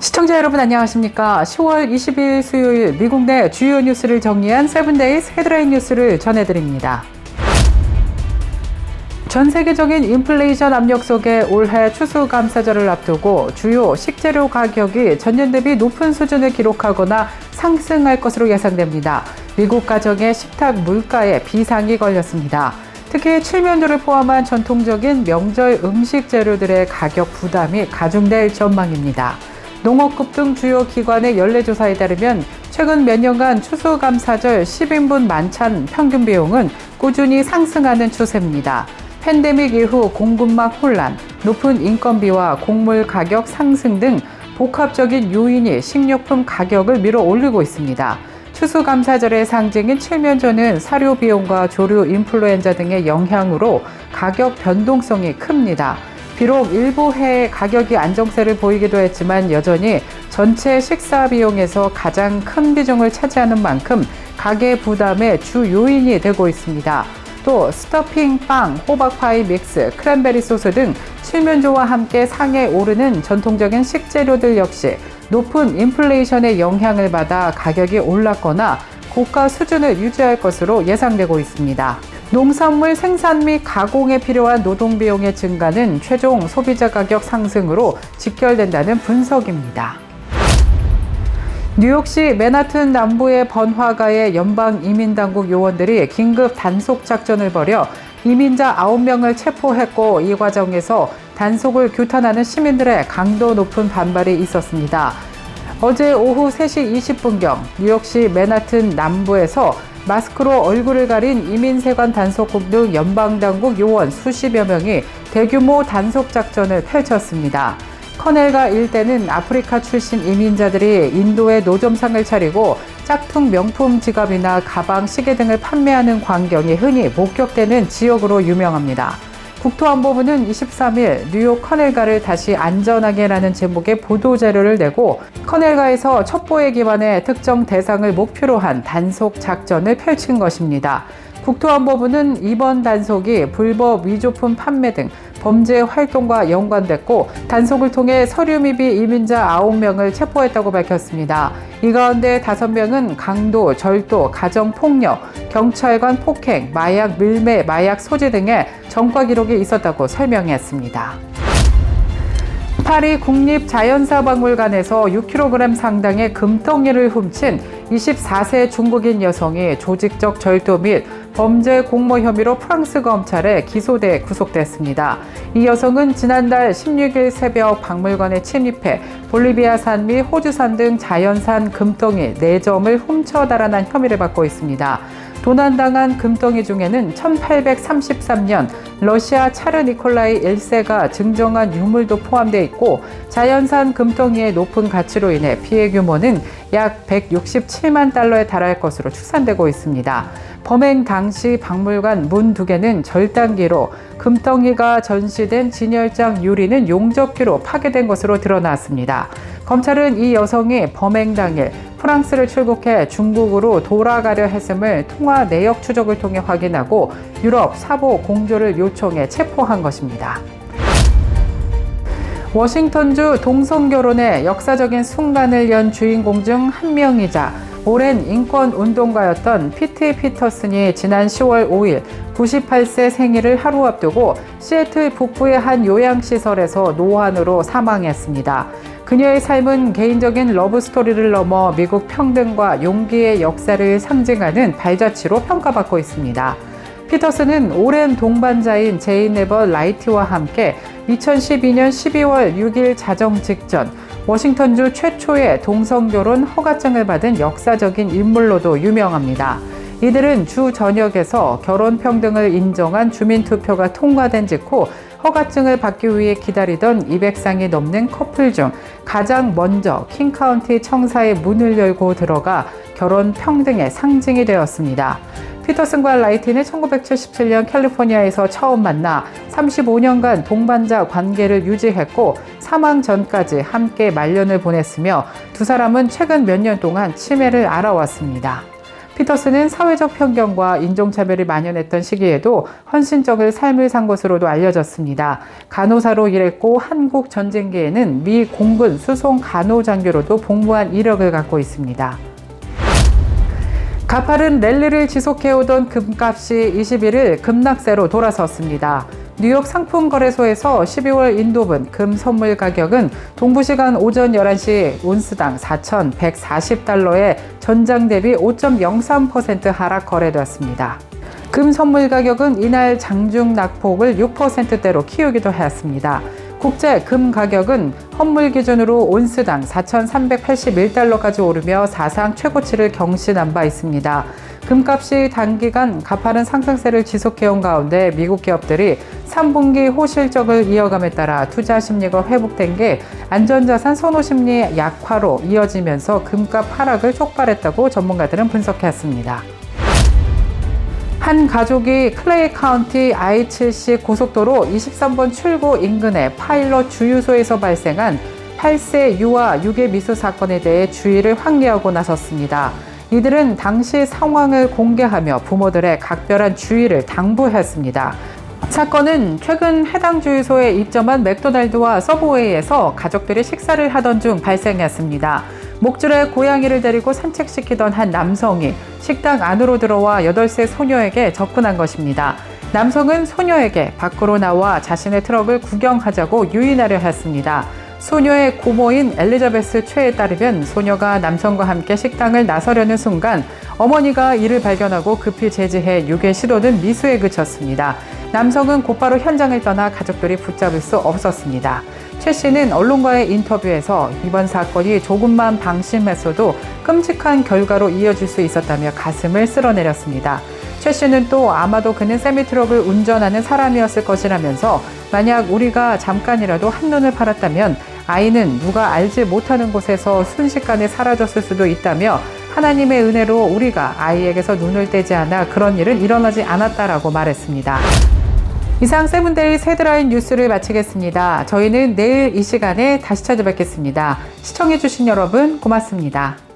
시청자 여러분 안녕하십니까? 10월 20일 수요일 미국 내 주요 뉴스를 정리한 세븐데이즈 헤드라인 뉴스를 전해드립니다. 전 세계적인 인플레이션 압력 속에 올해 추수감사절을 앞두고 주요 식재료 가격이 전년 대비 높은 수준을 기록하거나 상승할 것으로 예상됩니다. 미국 가정의 식탁 물가에 비상이 걸렸습니다. 특히 칠면조를 포함한 전통적인 명절 음식 재료들의 가격 부담이 가중될 전망입니다. 농업국 등 주요 기관의 연례조사에 따르면 최근 몇 년간 추수감사절 10인분 만찬 평균 비용은 꾸준히 상승하는 추세입니다. 팬데믹 이후 공급망 혼란, 높은 인건비와 곡물 가격 상승 등 복합적인 요인이 식료품 가격을 밀어 올리고 있습니다. 추수감사절의 상징인 칠면조는 사료 비용과 조류 인플루엔자 등의 영향으로 가격 변동성이 큽니다. 비록 일부 해의 가격이 안정세를 보이기도 했지만 여전히 전체 식사 비용에서 가장 큰 비중을 차지하는 만큼 가계 부담의 주 요인이 되고 있습니다. 또 스토핑, 빵, 호박파이 믹스, 크랜베리 소스 등 칠면조와 함께 상에 오르는 전통적인 식재료들 역시 높은 인플레이션의 영향을 받아 가격이 올랐거나 고가 수준을 유지할 것으로 예상되고 있습니다. 농산물 생산 및 가공에 필요한 노동 비용의 증가는 최종 소비자 가격 상승으로 직결된다는 분석입니다. 뉴욕시 맨하튼 남부의 번화가의 연방 이민당국 요원들이 긴급 단속 작전을 벌여 이민자 9명을 체포했고 이 과정에서 단속을 규탄하는 시민들의 강도 높은 반발이 있었습니다. 어제 오후 3시 20분경 뉴욕시 맨하튼 남부에서 마스크로 얼굴을 가린 이민세관 단속국 등 연방당국 요원 수십여 명이 대규모 단속 작전을 펼쳤습니다. 커넬가 일대는 아프리카 출신 이민자들이 인도에 노점상을 차리고 짝퉁 명품 지갑이나 가방, 시계 등을 판매하는 광경이 흔히 목격되는 지역으로 유명합니다. 국토안보부는 23일 뉴욕 커넬가를 다시 안전하게라는 제목의 보도자료를 내고 커넬가에서 첩보에 기반해 특정 대상을 목표로 한 단속 작전을 펼친 것입니다. 국토안보부는 이번 단속이 불법 위조품 판매 등 범죄 활동과 연관됐고 단속을 통해 서류 미비 이민자 9명을 체포했다고 밝혔습니다. 이 가운데 5명은 강도, 절도, 가정폭력, 경찰관 폭행, 마약 밀매, 마약 소지 등의 전과 기록이 있었다고 설명했습니다. 파리 국립자연사박물관에서 6kg 상당의 금덩이를 훔친 24세 중국인 여성이 조직적 절도 및 범죄 공모 혐의로 프랑스 검찰에 기소돼 구속됐습니다. 이 여성은 지난달 16일 새벽 박물관에 침입해 볼리비아산 및 호주산 등 자연산 금덩이 4점을 훔쳐 달아난 혐의를 받고 있습니다. 도난당한 금덩이 중에는 1833년 러시아 차르 니콜라이 1세가 증정한 유물도 포함되어 있고 자연산 금덩이의 높은 가치로 인해 피해 규모는 약 167만 달러에 달할 것으로 추산되고 있습니다. 범행 당시 박물관 문 2개는 절단기로 금덩이가 전시된 진열장 유리는 용접기로 파괴된 것으로 드러났습니다. 검찰은 이 여성이 범행 당일 프랑스를 출국해 중국으로 돌아가려 했음을 통화 내역 추적을 통해 확인하고 유럽 사보 공조를 요청해 체포한 것입니다. 워싱턴주 동성결혼의 역사적인 순간을 연 주인공 중 한 명이자 오랜 인권운동가였던 피트 피터슨이 지난 10월 5일 98세 생일을 하루 앞두고 시애틀 북부의 한 요양시설에서 노환으로 사망했습니다. 그녀의 삶은 개인적인 러브스토리를 넘어 미국 평등과 용기의 역사를 상징하는 발자취로 평가받고 있습니다. 피터슨은 오랜 동반자인 제인 에버 라이트와 함께 2012년 12월 6일 자정 직전 워싱턴주 최초의 동성결혼 허가증을 받은 역사적인 인물로도 유명합니다. 이들은 주 전역에서 결혼 평등을 인정한 주민투표가 통과된 직후 허가증을 받기 위해 기다리던 200쌍이 넘는 커플 중 가장 먼저 킹카운티 청사의 문을 열고 들어가 결혼 평등의 상징이 되었습니다. 피터슨과 라이트는 1977년 캘리포니아에서 처음 만나 35년간 동반자 관계를 유지했고 사망 전까지 함께 말년을 보냈으며 두 사람은 최근 몇 년 동안 치매를 앓아왔습니다. 피터스는 사회적 편견과 인종차별이 만연했던 시기에도 헌신적인 삶을 산 것으로도 알려졌습니다. 간호사로 일했고 한국 전쟁기에는 미 공군 수송 간호장교로도 복무한 이력을 갖고 있습니다. 가파른 랠리를 지속해오던 금값이 21일 급락세로 돌아섰습니다. 뉴욕 상품거래소에서 12월 인도분 금 선물 가격은 동부시간 오전 11시 온스당 4,140달러에 전장 대비 5.03% 하락 거래되었습니다. 금 선물 가격은 이날 장중 낙폭을 6%대로 키우기도 하였습니다. 국제 금 가격은 헌물 기준으로 온스당 4,381달러까지 오르며 사상 최고치를 경신한 바 있습니다. 금값이 단기간 가파른 상승세를 지속해온 가운데 미국 기업들이 3분기 호실적을 이어감에 따라 투자 심리가 회복된 게 안전자산 선호 심리 약화로 이어지면서 금값 하락을 촉발했다고 전문가들은 분석했습니다. 한 가족이 클레이 카운티 I-70 고속도로 23번 출구 인근의 파일럿 주유소에서 발생한 8세 유아 유괴 미수 사건에 대해 주의를 환기하고 나섰습니다. 이들은 당시 상황을 공개하며 부모들의 각별한 주의를 당부했습니다. 사건은 최근 해당 주유소에 입점한 맥도날드와 서브웨이에서 가족들이 식사를 하던 중 발생했습니다. 목줄에 고양이를 데리고 산책시키던 한 남성이 식당 안으로 들어와 8세 소녀에게 접근한 것입니다. 남성은 소녀에게 밖으로 나와 자신의 트럭을 구경하자고 유인하려 했습니다. 소녀의 고모인 엘리자베스 최에 따르면 소녀가 남성과 함께 식당을 나서려는 순간 어머니가 이를 발견하고 급히 제지해 유괴 시도는 미수에 그쳤습니다. 남성은 곧바로 현장을 떠나 가족들이 붙잡을 수 없었습니다. 최 씨는 언론과의 인터뷰에서 이번 사건이 조금만 방심했어도 끔찍한 결과로 이어질 수 있었다며 가슴을 쓸어내렸습니다. 최 씨는 또 아마도 그는 세미트럭을 운전하는 사람이었을 것이라면서 만약 우리가 잠깐이라도 한눈을 팔았다면 아이는 누가 알지 못하는 곳에서 순식간에 사라졌을 수도 있다며 하나님의 은혜로 우리가 아이에게서 눈을 떼지 않아 그런 일은 일어나지 않았다라고 말했습니다. 이상 세븐데이즈 헤드라인 뉴스를 마치겠습니다. 저희는 내일 이 시간에 다시 찾아뵙겠습니다. 시청해주신 여러분 고맙습니다.